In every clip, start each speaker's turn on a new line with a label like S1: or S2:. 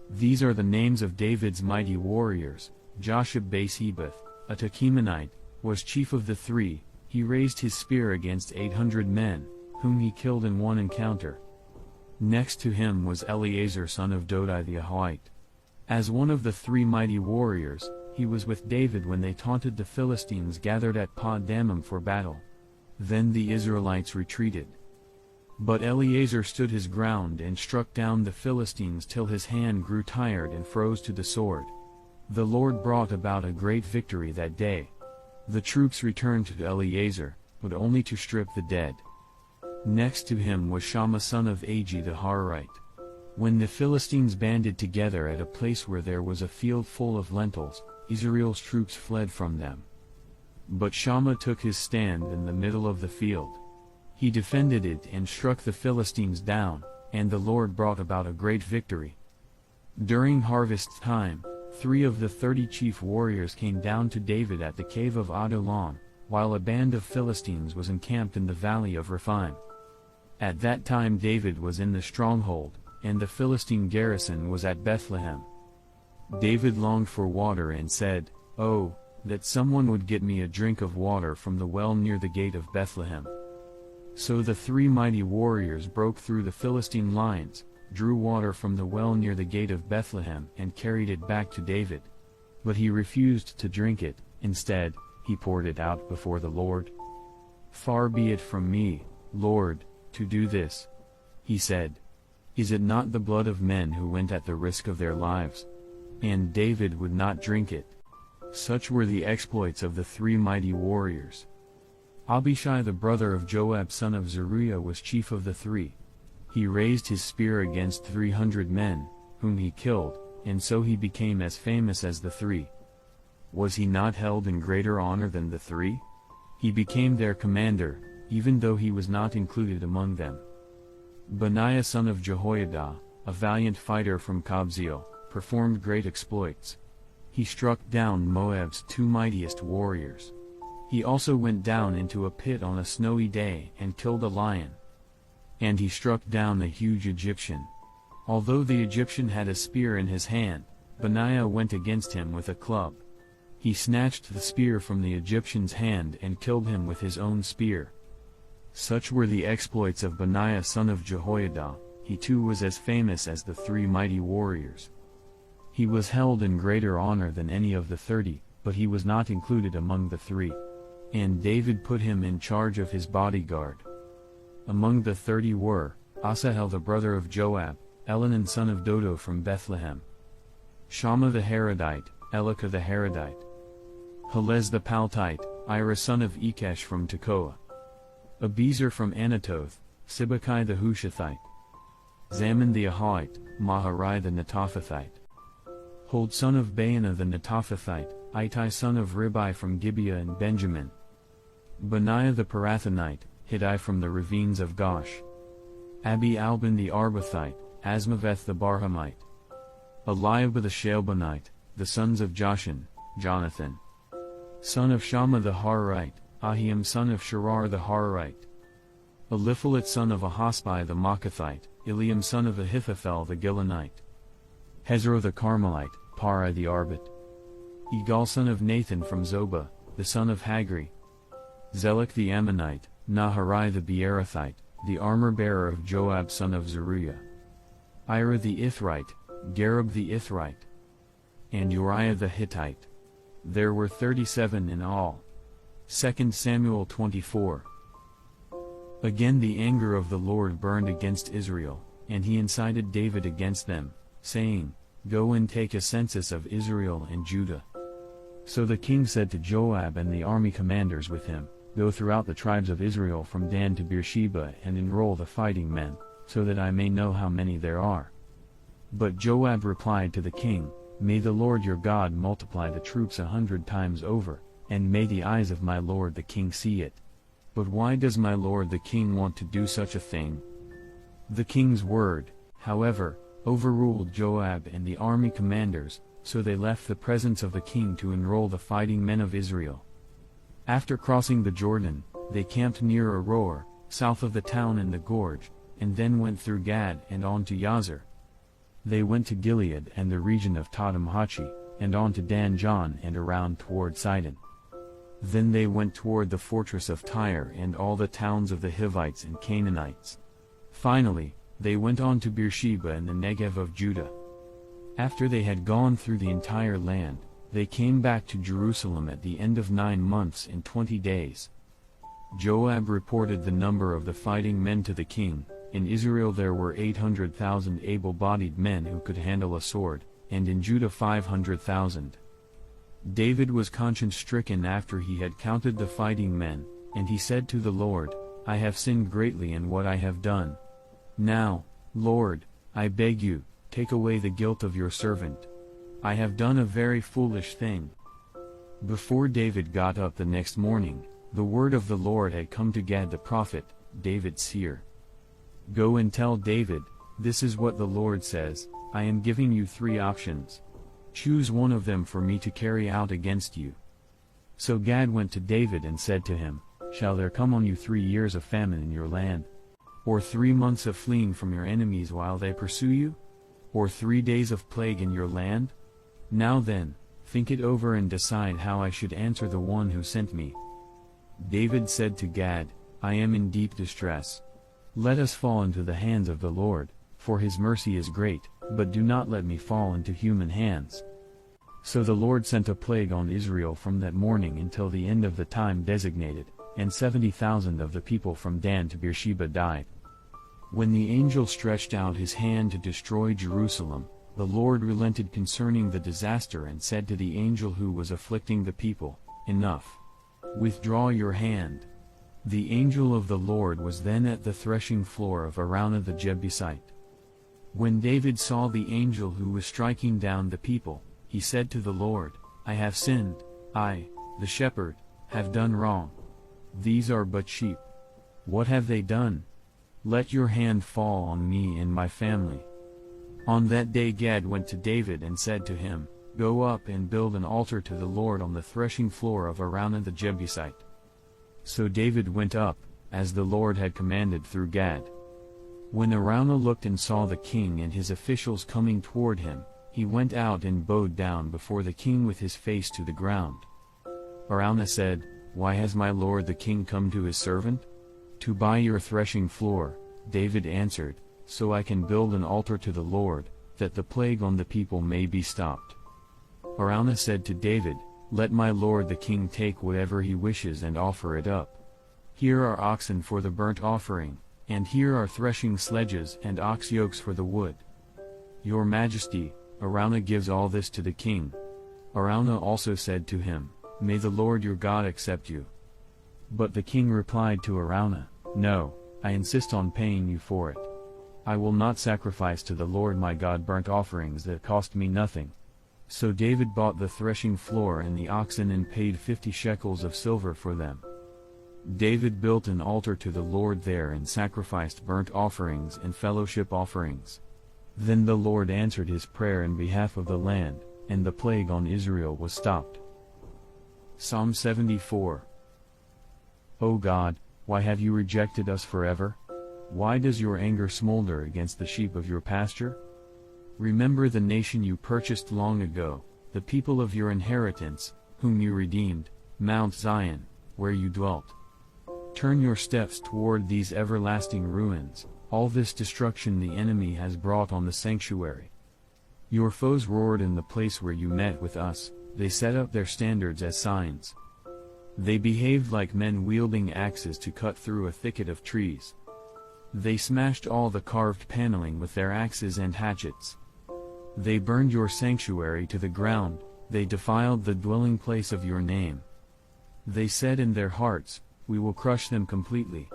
S1: These are the names of David's mighty warriors. Josheb-Basshebeth, a Tekemonite, was chief of the three. He raised his spear against 800 men, whom he killed in one encounter. Next to him was Eleazar son of Dodai the Ahohite. As one of the three mighty warriors, he was with David when they taunted the Philistines gathered at Padan for battle. Then the Israelites retreated. But Eleazar stood his ground and struck down the Philistines till his hand grew tired and froze to the sword. The Lord brought about a great victory that day. The troops returned to Eleazar, but only to strip the dead. Next to him was Shammah son of Agi the Hararite. When the Philistines banded together at a place where there was a field full of lentils, Israel's troops fled from them. But Shammah took his stand in the middle of the field. He defended it and struck the Philistines down, and the Lord brought about a great victory. During harvest time, 3 of the 30 chief warriors came down to David at the cave of Adullam, while a band of Philistines was encamped in the valley of Rephaim. At that time David was in the stronghold, and the Philistine garrison was at Bethlehem. David longed for water and said, "Oh, that someone would get me a drink of water from the well near the gate of Bethlehem." So the 3 mighty warriors broke through the Philistine lines, drew water from the well near the gate of Bethlehem and carried it back to David. But he refused to drink it. Instead, he poured it out before the Lord. "Far be it from me, Lord, to do this," he said. "Is it not the blood of men who went at the risk of their lives?" And David would not drink it. Such were the exploits of the 3 mighty warriors. Abishai the brother of Joab son of Zeruiah was chief of the 3. He raised his spear against 300 men, whom he killed, and so he became as famous as the 3. Was he not held in greater honor than the 3? He became their commander, even though he was not included among them. Benaiah son of Jehoiada, a valiant fighter from Kabzeel, performed great exploits. He struck down Moab's 2 mightiest warriors. He also went down into a pit on a snowy day and killed a lion. And he struck down a huge Egyptian. Although the Egyptian had a spear in his hand, Benaiah went against him with a club. He snatched the spear from the Egyptian's hand and killed him with his own spear. Such were the exploits of Benaiah son of Jehoiada. He too was as famous as the 3 mighty warriors. He was held in greater honor than any of the 30, but he was not included among the 3. And David put him in charge of his bodyguard. Among the 30 were, Asahel the brother of Joab, Elhanan son of Dodo from Bethlehem, Shammah the Harodite, Elika the Harodite, Helez the Paltite, Ira son of Ikesh from Tekoa, Abiezer from Anatoth, Sibbecai the Hushathite, Zaman the Ahohite, Maharai the Netophathite, Hold son of Baanah the Netophathite, Ittai son of Ribai from Gibeah and Benjamin, Benaiah the Pirathonite, Hiddai from the ravines of Gosh, Abi Albin the Arbathite, Asmaveth the Barhamite, Eliab the Shalbonite, the sons of Joshan, Jonathan, son of Shammah the Hararite, Ahiam son of Sharar the Hararite, Eliphalet son of Ahasbai the Maacathite, Eliam son of Ahithophel the Gilonite, Hezro the Carmelite, Parai the Arbit, Igal son of Nathan from Zobah, the son of Hagri, Zelek the Ammonite, Naharai the Beerothite, the armor-bearer of Joab son of Zeruiah, Ira the Ithrite, Gareb the Ithrite, and Uriah the Hittite. There were 37 in all. 2 Samuel 24. Again the anger of the Lord burned against Israel, and he incited David against them, saying, "Go and take a census of Israel and Judah." So the king said to Joab and the army commanders with him, "Go throughout the tribes of Israel from Dan to Beersheba and enroll the fighting men, so that I may know how many there are." But Joab replied to the king, "May the Lord your God multiply the troops 100 times over, and may the eyes of my lord the king see it. But why does my lord the king want to do such a thing?" The king's word, however, overruled Joab and the army commanders, so they left the presence of the king to enroll the fighting men of Israel. After crossing the Jordan, they camped near Aroer, south of the town in the gorge, and then went through Gad and on to Yazer. They went to Gilead and the region of Tadamhachi, and on to Dan John and around toward Sidon. Then they went toward the fortress of Tyre and all the towns of the Hivites and Canaanites. Finally, they went on to Beersheba and the Negev of Judah. After they had gone through the entire land, they came back to Jerusalem at the end of 9 months and 20 days. Joab reported the number of the fighting men to the king. In Israel there were 800,000 able-bodied men who could handle a sword, and in Judah 500,000. David was conscience-stricken after he had counted the fighting men, and he said to the Lord, I have sinned greatly in what I have done. Now, Lord, I beg you, take away the guilt of your servant. I have done a very foolish thing. Before David got up the next morning, the word of the Lord had come to Gad the prophet, David's seer. Go and tell David, this is what the Lord says, I am giving you 3 options. Choose one of them for me to carry out against you. So Gad went to David and said to him, Shall there come on you 3 years of famine in your land? Or 3 months of fleeing from your enemies while they pursue you? Or 3 days of plague in your land? Now then, think it over and decide how I should answer the one who sent me. David said to Gad, I am in deep distress. Let us fall into the hands of the Lord, for his mercy is great, but do not let me fall into human hands. So the Lord sent a plague on Israel from that morning until the end of the time designated, and 70,000 of the people from Dan to Beersheba died. When the angel stretched out his hand to destroy Jerusalem, the Lord relented concerning the disaster and said to the angel who was afflicting the people, Enough. Withdraw your hand. The angel of the Lord was then at the threshing floor of Araunah the Jebusite. When David saw the angel who was striking down the people, he said to the Lord, I have sinned, I, the shepherd, have done wrong. These are but sheep. What have they done? Let your hand fall on me and my family. On that day Gad went to David and said to him, Go up and build an altar to the Lord on the threshing floor of Araunah the Jebusite. So David went up, as the Lord had commanded through Gad. When Araunah looked and saw the king and his officials coming toward him, he went out and bowed down before the king with his face to the ground. Araunah said, Why has my lord the king come to his servant? To buy your threshing floor, David answered, so I can build an altar to the Lord, that the plague on the people may be stopped. Araunah said to David, Let my lord the king take whatever he wishes and offer it up. Here are oxen for the burnt offering, and here are threshing sledges and ox yokes for the wood. Your majesty, Araunah gives all this to the king. Araunah also said to him, May the Lord your God accept you. But the king replied to Araunah, No, I insist on paying you for it. I will not sacrifice to the Lord my God burnt offerings that cost me nothing. So David bought the threshing floor and the oxen and paid 50 shekels of silver for them. David built an altar to the Lord there and sacrificed burnt offerings and fellowship offerings. Then the Lord answered his prayer in behalf of the land, and the plague on Israel was stopped. Psalm 74. O God, why have you rejected us forever? Why does your anger smolder against the sheep of your pasture? Remember the nation you purchased long ago, the people of your inheritance, whom you redeemed, Mount Zion, where you dwelt. Turn your steps toward these everlasting ruins, all this destruction the enemy has brought on the sanctuary. Your foes roared in the place where you met with us, they set up their standards as signs. They behaved like men wielding axes to cut through a thicket of trees. They smashed all the carved paneling with their axes and hatchets. They burned your sanctuary to the ground, they defiled the dwelling place of your name. They said in their hearts, We will crush them completely.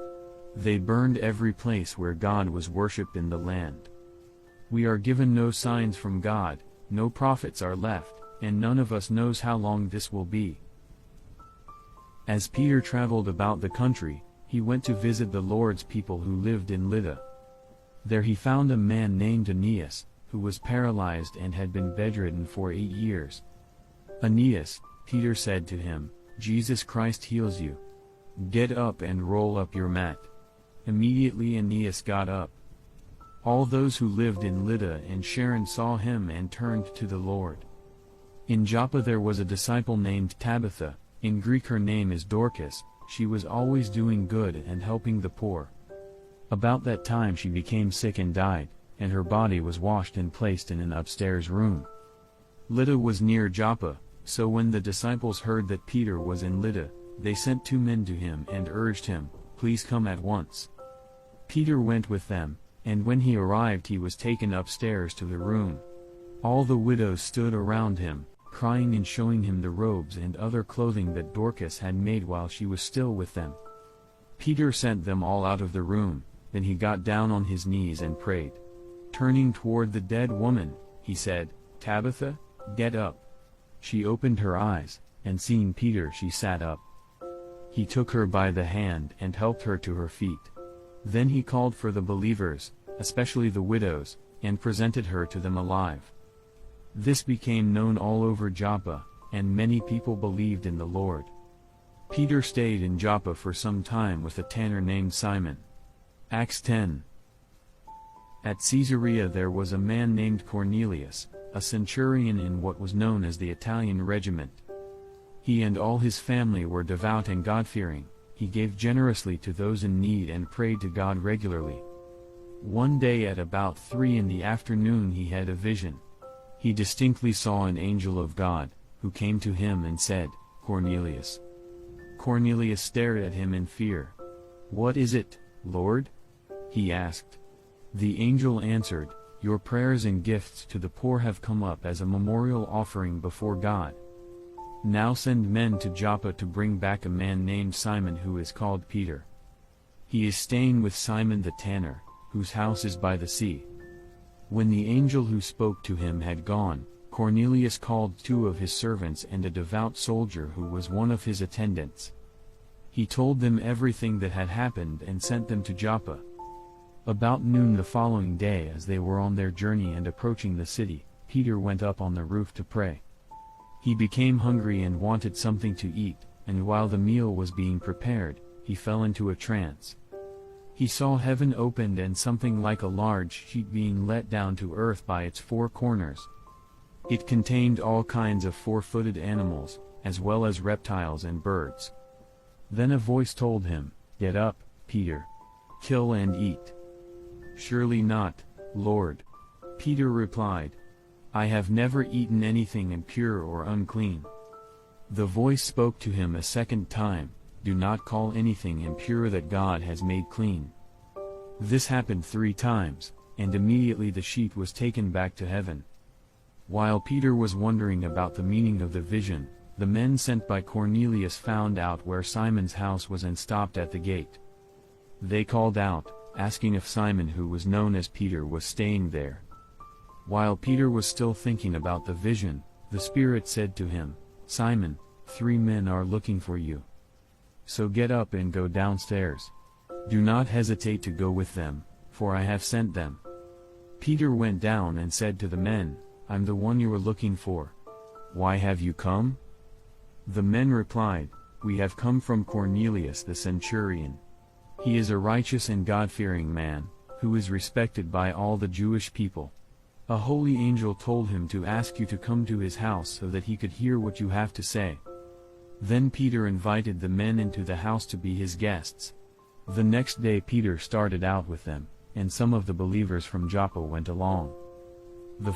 S1: They burned every place where God was worshipped in the land. We are given no signs from God, no prophets are left, and none of us knows how long this will be. As Peter traveled about the country, he went to visit the Lord's people who lived in Lydda. There he found a man named Aeneas, who was paralyzed and had been bedridden for 8 years. Aeneas, Peter said to him, Jesus Christ heals you. Get up and roll up your mat. Immediately Aeneas got up. All those who lived in Lydda and Sharon saw him and turned to the Lord. In Joppa there was a disciple named Tabitha, in Greek her name is Dorcas. She was always doing good and helping the poor. About that time she became sick and died, and her body was washed and placed in an upstairs room. Lydda was near Joppa, so when the disciples heard that Peter was in Lydda, they sent 2 men to him and urged him, "Please come at once." Peter went with them, and when he arrived he was taken upstairs to the room. All the widows stood around him, crying and showing him the robes and other clothing that Dorcas had made while she was still with them. Peter sent them all out of the room, then he got down on his knees and prayed. Turning toward the dead woman, he said, "Tabitha, get up." She opened her eyes, and seeing Peter she sat up. He took her by the hand and helped her to her feet. Then he called for the believers, especially the widows, and presented her to them alive. This became known all over Joppa, and many people believed in the Lord. Peter stayed in Joppa for some time with a tanner named Simon. Acts 10. At Caesarea there was a man named Cornelius, a centurion in what was known as the Italian regiment. He and all his family were devout and God-fearing. He gave generously to those in need and prayed to God regularly. One day at about 3 in the afternoon he had a vision. He distinctly saw an angel of God, who came to him and said, "Cornelius." Cornelius stared at him in fear. "What is it, Lord?" he asked. The angel answered, "Your prayers and gifts to the poor have come up as a memorial offering before God. Now send men to Joppa to bring back a man named Simon who is called Peter. He is staying with Simon the tanner, whose house is by the sea." When the angel who spoke to him had gone, Cornelius called 2 of his servants and a devout soldier who was one of his attendants. He told them everything that had happened and sent them to Joppa. About noon the following day, as they were on their journey and approaching the city, Peter went up on the roof to pray. He became hungry and wanted something to eat, and while the meal was being prepared, he fell into a trance. He saw heaven opened and something like a large sheet being let down to earth by its 4 corners. It contained all kinds of 4-footed animals, as well as reptiles and birds. Then a voice told him, "Get up, Peter. Kill and eat." "Surely not, Lord," Peter replied. "I have never eaten anything impure or unclean." The voice spoke to him a second time, "Do not call anything impure that God has made clean." This happened 3 times, and immediately the sheet was taken back to heaven. While Peter was wondering about the meaning of the vision, the men sent by Cornelius found out where Simon's house was and stopped at the gate. They called out, asking if Simon, who was known as Peter, was staying there. While Peter was still thinking about the vision, the Spirit said to him, "Simon, 3 men are looking for you. So get up and go downstairs. Do not hesitate to go with them, for I have sent them." Peter went down and said to the men, "I'm the one you were looking for. Why have you come?" The men replied, "We have come from Cornelius the centurion. He is a righteous and God-fearing man, who is respected by all the Jewish people. A holy angel told him to ask you to come to his house so that he could hear what you have to say." Then Peter invited the men into the house to be his guests. The next day Peter started out with them, and some of the believers from Joppa went along. The